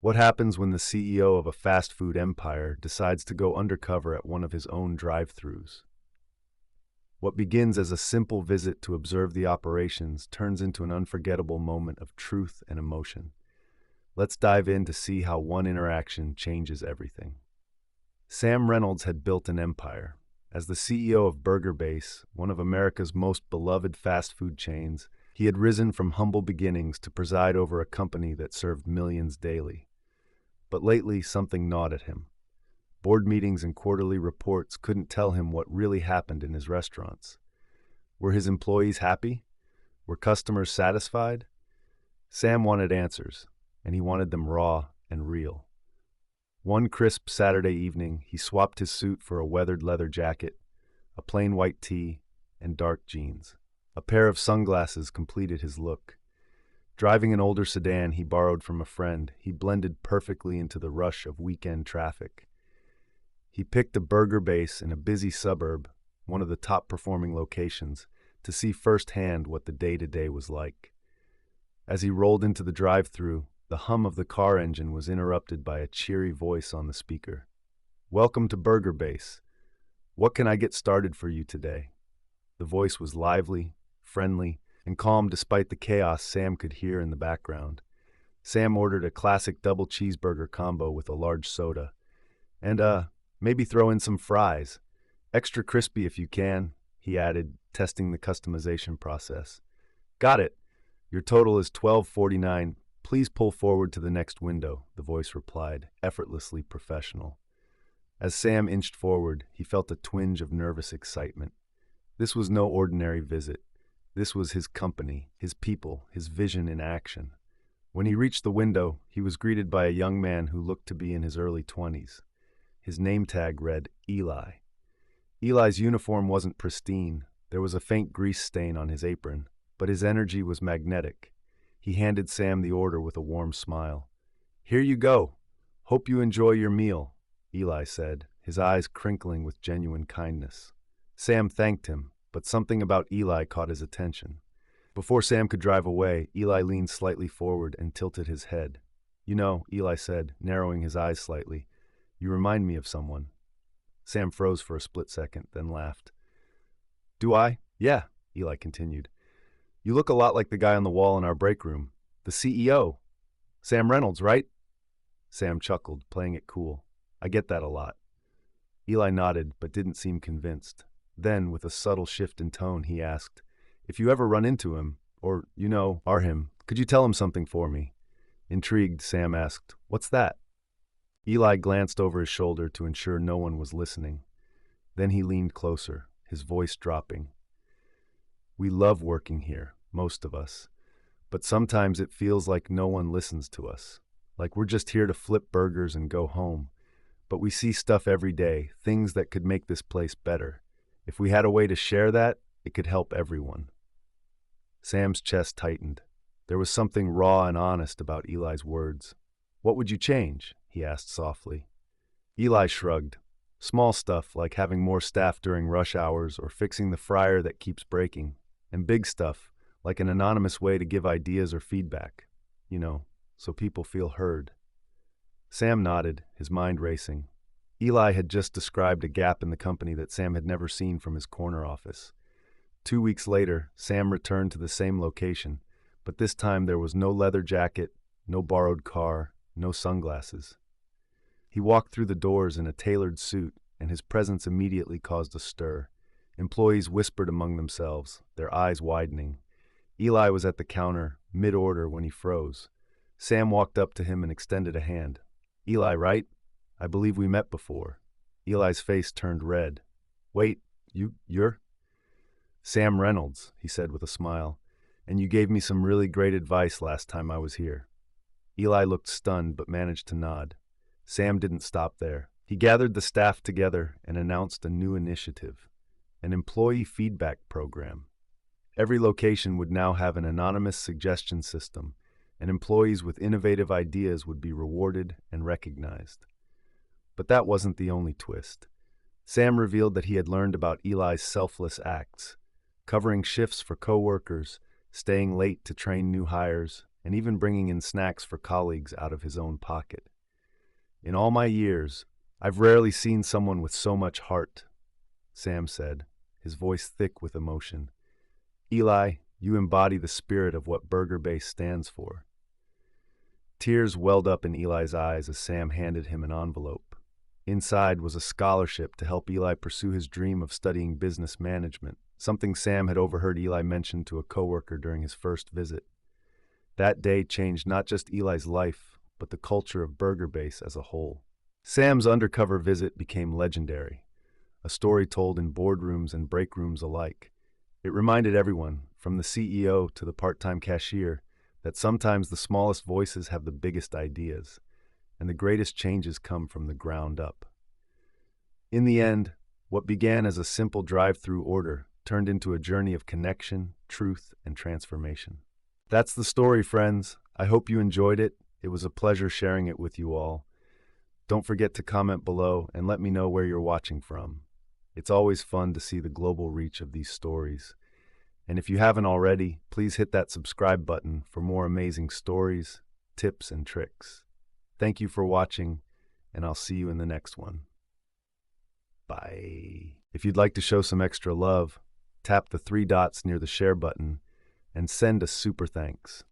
What happens when the CEO of a fast food empire decides to go undercover at one of his own drive-thrus? What begins as a simple visit to observe the operations turns into an unforgettable moment of truth and emotion. Let's dive in to see how one interaction changes everything. Sam Reynolds had built an empire. As the CEO of Burger Base, one of America's most beloved fast food chains, he had risen from humble beginnings to preside over a company that served millions daily. But lately, something gnawed at him. Board meetings and quarterly reports couldn't tell him what really happened in his restaurants. Were his employees happy? Were customers satisfied? Sam wanted answers, and he wanted them raw and real. One crisp Saturday evening, he swapped his suit for a weathered leather jacket, a plain white tee, and dark jeans. A pair of sunglasses completed his look. Driving an older sedan he borrowed from a friend, he blended perfectly into the rush of weekend traffic. He picked a burger base in a busy suburb, one of the top-performing locations, to see firsthand what the day-to-day was like. As he rolled into the drive-thru, the hum of the car engine was interrupted by a cheery voice on the speaker. "Welcome to Burger Base. What can I get started for you today?" The voice was lively, friendly, and calm despite the chaos Sam could hear in the background. Sam ordered a classic double cheeseburger combo with a large soda. And, maybe throw in some fries. Extra crispy if you can, he added, testing the customization process. "Got it. Your total is $12.49. Please pull forward to the next window," the voice replied, effortlessly professional. As Sam inched forward, he felt a twinge of nervous excitement. This was no ordinary visit. This was his company, his people, his vision in action. When he reached the window, he was greeted by a young man who looked to be in his early 20s. His name tag read Eli. Eli's uniform wasn't pristine. There was a faint grease stain on his apron, but his energy was magnetic. He handed Sam the order with a warm smile. "Here you go. Hope you enjoy your meal," Eli said, his eyes crinkling with genuine kindness. Sam thanked him, but something about Eli caught his attention. Before Sam could drive away, Eli leaned slightly forward and tilted his head. "You know," Eli said, narrowing his eyes slightly, "you remind me of someone." Sam froze for a split second, then laughed. "Do I?" "Yeah," Eli continued. "You look a lot like the guy on the wall in our break room. The CEO. Sam Reynolds, right?" Sam chuckled, playing it cool. "I get that a lot." Eli nodded, but didn't seem convinced. Then, with a subtle shift in tone, he asked, "If you ever run into him, or, are him, could you tell him something for me?" Intrigued, Sam asked, "What's that?" Eli glanced over his shoulder to ensure no one was listening. Then he leaned closer, his voice dropping. "We love working here, most of us, but sometimes it feels like no one listens to us, like we're just here to flip burgers and go home. But we see stuff every day, things that could make this place better. If we had a way to share that, it could help everyone." Sam's chest tightened. There was something raw and honest about Eli's words. "What would you change?" he asked softly. Eli shrugged. "Small stuff like having more staff during rush hours or fixing the fryer that keeps breaking. And big stuff like an anonymous way to give ideas or feedback, so people feel heard." Sam nodded, his mind racing. Eli had just described a gap in the company that Sam had never seen from his corner office. 2 weeks later, Sam returned to the same location, but this time there was no leather jacket, no borrowed car, no sunglasses. He walked through the doors in a tailored suit, and his presence immediately caused a stir. Employees whispered among themselves, their eyes widening. Eli was at the counter, mid-order, when he froze. Sam walked up to him and extended a hand. "Eli, right? I believe we met before." Eli's face turned red. "Wait, you're?" "Sam Reynolds," he said with a smile, "and you gave me some really great advice last time I was here." Eli looked stunned but managed to nod. Sam didn't stop there. He gathered the staff together and announced a new initiative, an employee feedback program. Every location would now have an anonymous suggestion system, and employees with innovative ideas would be rewarded and recognized. But that wasn't the only twist. Sam revealed that he had learned about Eli's selfless acts, covering shifts for coworkers, staying late to train new hires, and even bringing in snacks for colleagues out of his own pocket. In all my years, I've rarely seen someone with so much heart, Sam said, his voice thick with emotion. Eli, you embody the spirit of what Burger Base stands for. Tears welled up in Eli's eyes as Sam handed him an envelope. Inside was a scholarship to help Eli pursue his dream of studying business management, something Sam had overheard Eli mention to a coworker during his first visit. That day changed not just Eli's life, but the culture of Burger Base as a whole. Sam's undercover visit became legendary, a story told in boardrooms and break rooms alike. It reminded everyone, from the CEO to the part-time cashier, that sometimes the smallest voices have the biggest ideas, and the greatest changes come from the ground up. In the end, what began as a simple drive-thru order turned into a journey of connection, truth, and transformation. That's the story, friends. I hope you enjoyed it. It was a pleasure sharing it with you all. Don't forget to comment below and let me know where you're watching from. It's always fun to see the global reach of these stories. And if you haven't already, please hit that subscribe button for more amazing stories, tips, and tricks. Thank you for watching, and I'll see you in the next one. Bye. If you'd like to show some extra love, tap the 3 dots near the share button and send a super thanks.